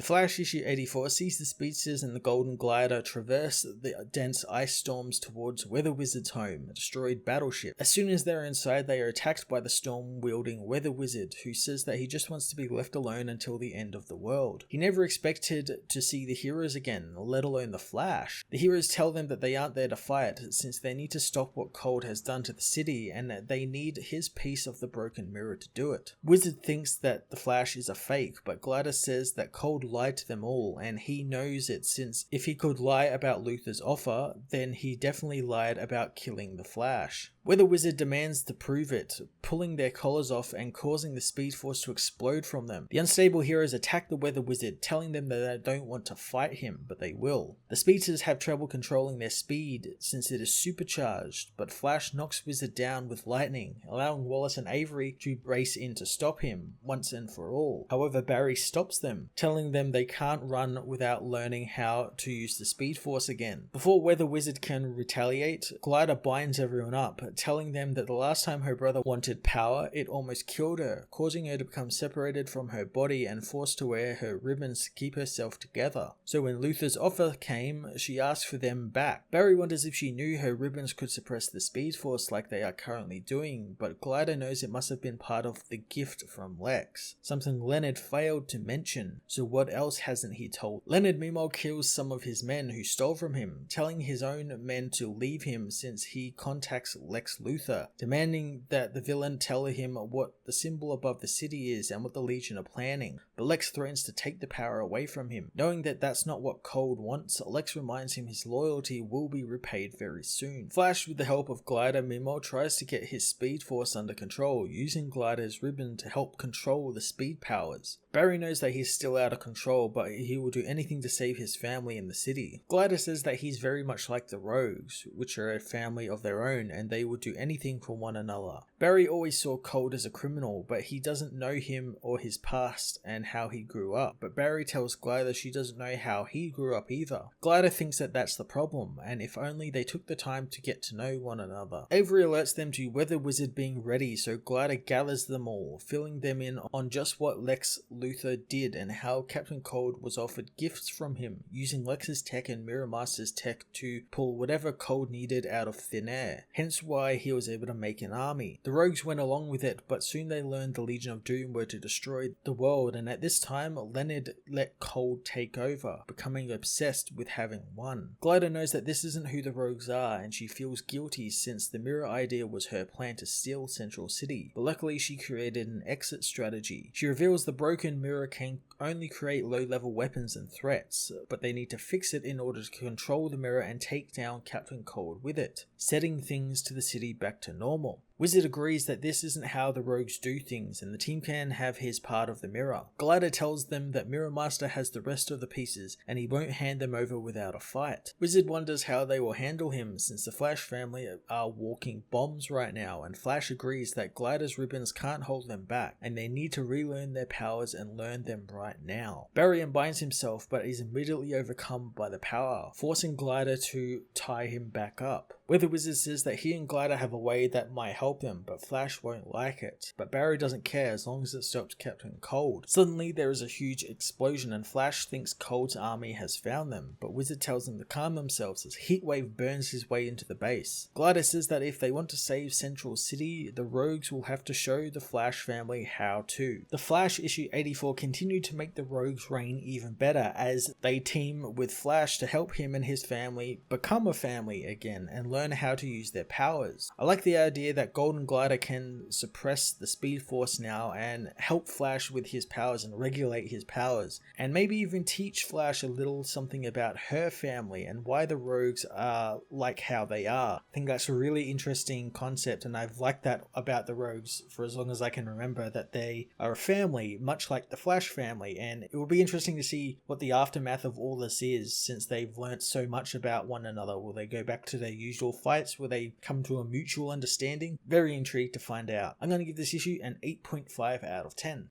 Flash issue 84 sees the speedsters and the Golden Glider traverse the dense ice storms towards Weather Wizard's home, a destroyed battleship. As soon as they're inside, they are attacked by the storm-wielding Weather Wizard, who says that he just wants to be left alone until the end of the world. He never expected to see the heroes again, let alone the Flash. The heroes tell them that they aren't there to fight, since they need to stop what Cold has done to the city, and that they need his piece of the broken mirror to do it. Wizard thinks that the Flash is a fake, but Glider says that Cold lied to them all, and he knows it, since if he could lie about Luthor's offer, then he definitely lied about killing the Flash. Weather Wizard demands to prove it, pulling their collars off and causing the Speedforce to explode from them. The unstable heroes attack the Weather Wizard, telling them that they don't want to fight him, but they will. The speedsters have trouble controlling their speed since it is supercharged, but Flash knocks Wizard down with lightning, allowing Wallace and Avery to race in to stop him once and for all. However, Barry stops them, telling them they can't run without learning how to use the Speedforce again. Before Weather Wizard can retaliate, Glider binds everyone up, telling them that the last time her brother wanted power, it almost killed her, causing her to become separated from her body and forced to wear her ribbons to keep herself together. So when Luthor's offer came, she asked for them back. Barry wonders if she knew her ribbons could suppress the Speedforce like they are currently doing, but Glider knows it must have been part of the gift from Lex, something Leonard failed to mention, so what else hasn't he told? Leonard meanwhile kills some of his men who stole from him, telling his own men to leave him since he contacts Lex Luthor, demanding that the villain tell him what the symbol above the city is and what the Legion are planning, but Lex threatens to take the power away from him. Knowing that that's not what Cold wants, Lex reminds him his loyalty will be repaid very soon. Flash, with the help of Glider, meanwhile tries to get his Speedforce under control, using Glider's ribbon to help control the speed powers. Barry knows that he's still out of control, but he will do anything to save his family in the city. Glider says that he's very much like the Rogues, which are a family of their own, and they would do anything for one another. Barry always saw Cold as a criminal, but he doesn't know him or his past and how he grew up. But Barry tells Glider she doesn't know how he grew up either. Glider thinks that that's the problem, and if only they took the time to get to know one another. Avery alerts them to Weather Wizard being ready, so Glider gathers them all, filling them in on just what Lex Luthor did and how Captain Cold was offered gifts from him, using Lex's tech and Mirror Master's tech to pull whatever Cold needed out of thin air, hence why he was able to make an army. The Rogues went along with it, but soon they learned the Legion of Doom were to destroy the world, and at this time Leonard let Cold take over, becoming obsessed with having won. Glider knows that this isn't who the Rogues are, and she feels guilty since the mirror idea was her plan to steal Central City, but luckily she created an exit strategy. She reveals the broken mirror can only create low-level weapons and threats, but they need to fix it in order to control the mirror and take down Captain Cold with it, setting things to the city back to normal. Wizard agrees that this isn't how the Rogues do things, and the team can have his part of the mirror. Glider tells them that Mirror Master has the rest of the pieces, and he won't hand them over without a fight. Wizard wonders how they will handle him, since the Flash family are walking bombs right now, and Flash agrees that Glider's ribbons can't hold them back, and they need to relearn their powers and learn them right now. Barry unbinds himself, but is immediately overcome by the power, forcing Glider to tie him back up. Weather Wizard says that he and Glider have a way that might help them, but Flash won't like it. But Barry doesn't care as long as it stops Captain Cold. Suddenly there is a huge explosion and Flash thinks Cold's army has found them, but Wizard tells them to calm themselves as Heatwave burns his way into the base. Glider says that if they want to save Central City, the Rogues will have to show the Flash family how to. The Flash issue 84 continued to make the Rogues' reign even better as they team with Flash to help him and his family become a family again and learn how to use their powers. I like the idea that Golden Glider can suppress the Speedforce now and help Flash with his powers and regulate his powers, and maybe even teach Flash a little something about her family and why the Rogues are like how they are. I think that's a really interesting concept, and I've liked that about the Rogues for as long as I can remember, that they are a family much like the Flash family, and it will be interesting to see what the aftermath of all this is since they've learnt so much about one another. Will they go back to their usual fights? Will they come to a mutual understanding? Very intrigued to find out. I'm going to give this issue an 8.5 out of 10.